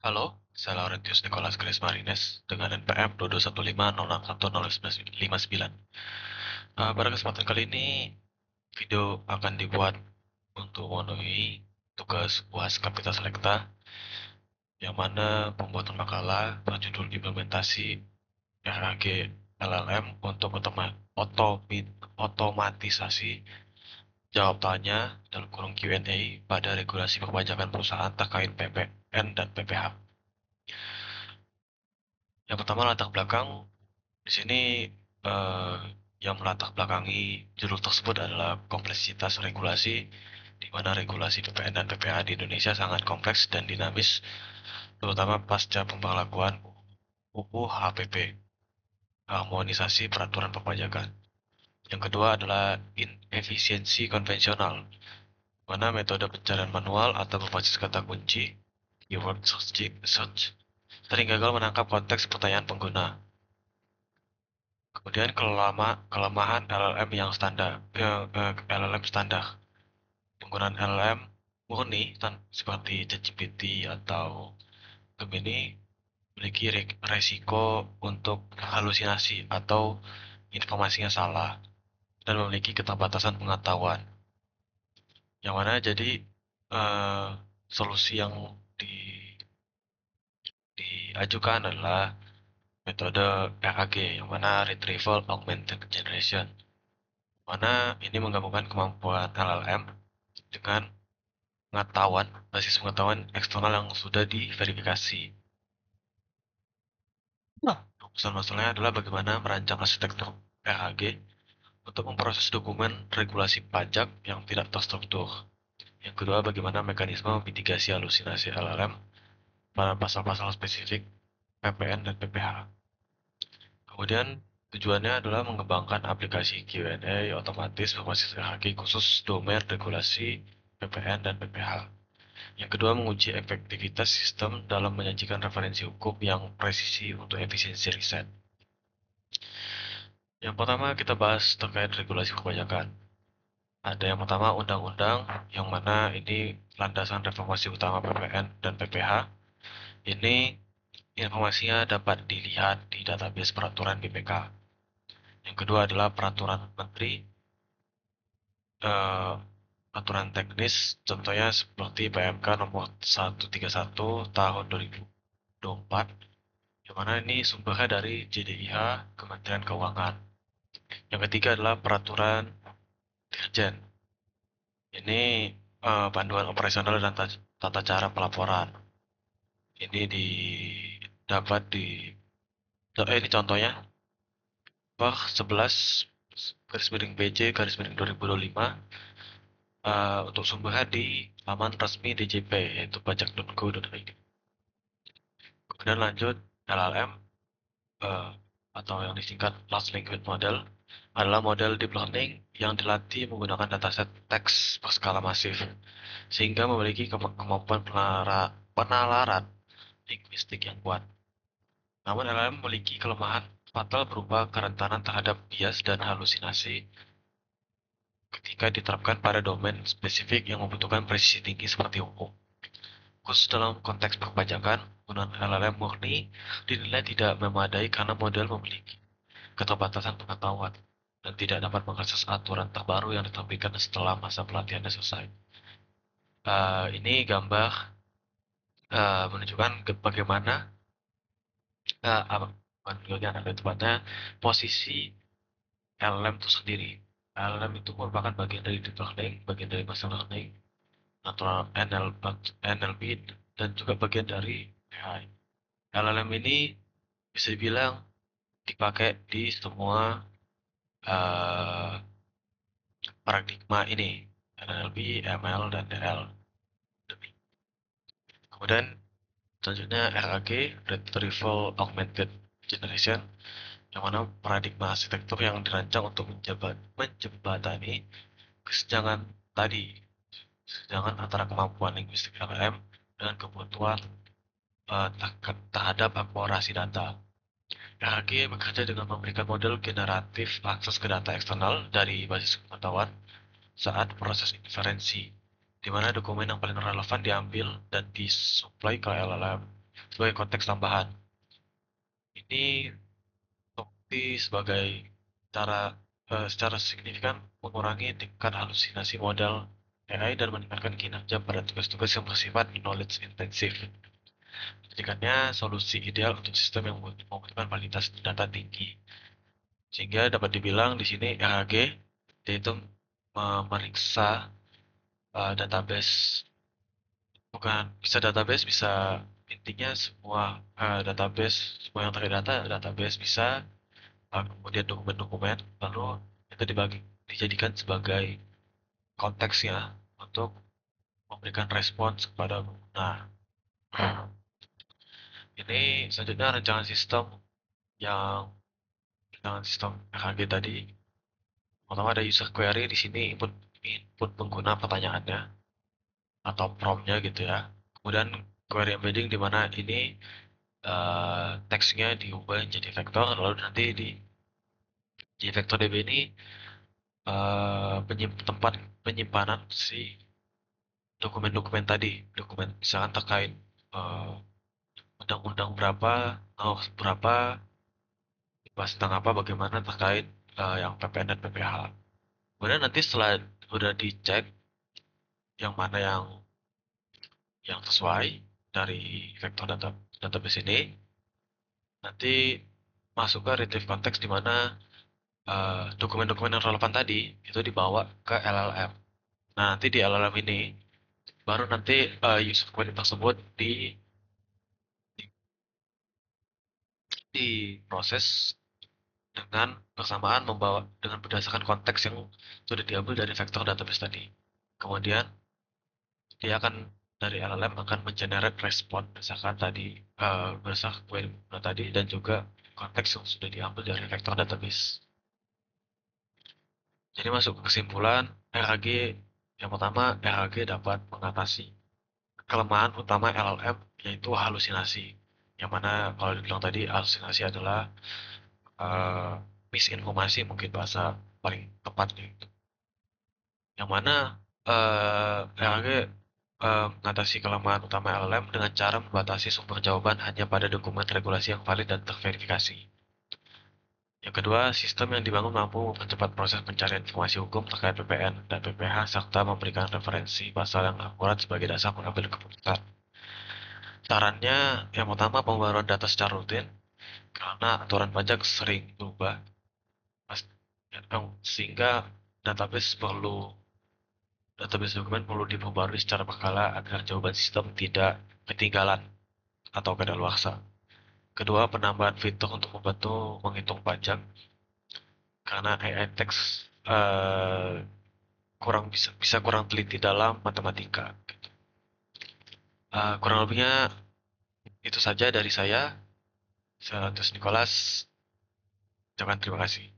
Halo, saya Laurentius Nicholas Grace Marines dengan NPM 22150610959. Pada kesempatan kali ini, video akan dibuat untuk memenuhi tugas UAS Kapita Selekta, yang mana pembuatan makalah berjudul implementasi RAG LLM untuk otomatisasi jawab tanya dalam kurung Q&A pada regulasi perpajakan perusahaan terkait PPN dan PPH. Yang pertama, latar belakang. Di sini eh, yang melatar belakangi judul tersebut adalah kompleksitas regulasi, di mana regulasi PPN dan PPH di Indonesia sangat kompleks dan dinamis, terutama pasca pemberlakuan UU HPP, harmonisasi peraturan perpajakan. Yang kedua adalah inefisiensi konvensional, mana metode pencarian manual atau berbasis kata kunci, keyword search, sering gagal menangkap konteks pertanyaan pengguna. Kemudian kelemahan LLM yang standar, LLM standar. Penggunaan LLM murni seperti ChatGPT atau Gemini memiliki resiko untuk halusinasi atau informasinya salah dan memiliki keterbatasan pengetahuan. Yang mana jadi eh, solusi yang di, diajukan adalah metode RAG, yang mana Retrieval Augmented Generation, mana ini menggabungkan kemampuan LLM dengan basis pengetahuan eksternal yang sudah diverifikasi. Nah, masalahnya adalah bagaimana merancang arsitektur RAG untuk memproses dokumen regulasi pajak yang tidak terstruktur. Yang kedua, bagaimana mekanisme mitigasi halusinasi LLM pada pasal-pasal spesifik PPN dan PPH. Kemudian, tujuannya adalah mengembangkan aplikasi Q&A otomatis berbasis RAG khusus domain regulasi PPN dan PPH. Yang kedua, menguji efektivitas sistem dalam menyajikan referensi hukum yang presisi untuk efisiensi riset. Yang pertama, kita bahas terkait regulasi perpajakan. Ada yang pertama, undang-undang, yang mana ini landasan reformasi utama PPN dan PPH. Ini informasinya dapat dilihat di database peraturan BPK. Yang kedua adalah peraturan menteri, eh, aturan teknis, contohnya seperti PMK nomor 131 tahun 2024, yang mana ini sumbernya dari JDIH, Kementerian Keuangan. Yang ketiga adalah peraturan Dirjen. Ini panduan operasional dan tata cara pelaporan. Ini dapat ini contohnya per 11 garis miring BJ garis miring 2025, untuk sumbernya di laman resmi DJP, yaitu pajak.go.id. Kemudian lanjut, LLM, eh, atau yang disingkat Large Language Model, adalah model deep learning yang dilatih menggunakan dataset teks berskala masif, sehingga memiliki kemampuan penalaran linguistik yang kuat. Namun LLM memiliki kelemahan fatal berupa kerentanan terhadap bias dan halusinasi ketika diterapkan pada domain spesifik yang membutuhkan presisi tinggi seperti hukum. Khusus dalam konteks perpajakan, penggunaan LLM murni dinilai tidak memadai karena model memiliki keterbatasan pengetahuan dan tidak dapat mengakses aturan terbaru yang diterbitkan setelah masa pelatihannya selesai. Ini gambar menunjukkan bagaimana apa bukan ada tepatnya posisi LLM itu sendiri. LLM itu merupakan bagian dari deep learning, bagian dari machine learning, natural NLP, dan juga bagian dari AI. LLM ini bisa dibilang dipakai di semua uh, paradigma ini, NLP, ML, dan DL. Kemudian selanjutnya RAG, Retrieval Augmented Generation, yang mana paradigma arsitektur yang dirancang untuk menjembatani kesenjangan tadi, kesenjangan antara kemampuan linguistik LLM dengan kebutuhan uh, terhadap akurasi data. RAG bekerja dengan memberikan model generatif akses ke data eksternal dari basis pengetahuan saat proses inferensi, di mana dokumen yang paling relevan diambil dan disuplai ke LLM. sebagai konteks tambahan. Ini terbukti sebagai cara secara signifikan mengurangi tingkat halusinasi model AI dan meningkatkan kinerja pada tugas-tugas yang bersifat knowledge intensif. Jadikannya solusi ideal untuk sistem yang membutuhkan kualitas data tinggi. Sehingga dapat dibilang di sini RAG yaitu memeriksa database, bukan bisa database, bisa intinya semua database, semua yang terdata database bisa, kemudian dokumen-dokumen, lalu itu dijadikan sebagai konteksnya untuk memberikan respons kepada pengguna. Ini selanjutnya rancangan sistem RAG tadi. Pertama ada user query, di sini input pengguna pertanyaannya atau prompt-nya gitu ya. Kemudian query embedding di mana ini teksnya diubah jadi vektor, lalu nanti di vektor DB ini tempat penyimpanan si dokumen-dokumen tadi, dokumen misalkan terkait eh, undang-undang berapa, berapa, bahas tentang apa, bagaimana terkait yang PPN dan PPH. Kemudian nanti setelah udah dicek yang mana yang sesuai dari vektor database ini, nanti masuk ke retrieve konteks di mana dokumen-dokumen yang relevan tadi itu dibawa ke LLM. Nah, nanti di LLM ini baru nanti user query tersebut diproses dengan bersamaan dengan berdasarkan konteks yang sudah diambil dari vektor database tadi. Kemudian dia akan dari LLM akan mengenerate respon berdasarkan berdasarkan query tadi dan juga konteks yang sudah diambil dari vektor database. Jadi masuk ke kesimpulan, RAG yang pertama, RAG dapat mengatasi kelemahan utama LLM yaitu halusinasi. Yang mana kalau dibilang tadi halusinasi adalah uh, misinformasi, mungkin bahasa paling tepatnya itu. Yang mana RAG mengatasi kelemahan utama LLM dengan cara membatasi sumber jawaban hanya pada dokumen regulasi yang valid dan terverifikasi. Yang kedua, sistem yang dibangun mampu mempercepat proses pencarian informasi hukum terkait PPN dan PPH serta memberikan referensi pasal yang akurat sebagai dasar mengambil keputusan. Sarannya, yang pertama pembaruan data secara rutin, karena aturan pajak sering berubah, sehingga database dokumen perlu diperbarui secara berkala agar jawaban sistem tidak ketinggalan atau kadaluarsa. Kedua, penambahan fitur untuk membantu menghitung pajak, karena AI text bisa kurang teliti dalam matematika. Kurang lebihnya itu saja dari saya. Saya Nicholas. Ucapkan terima kasih.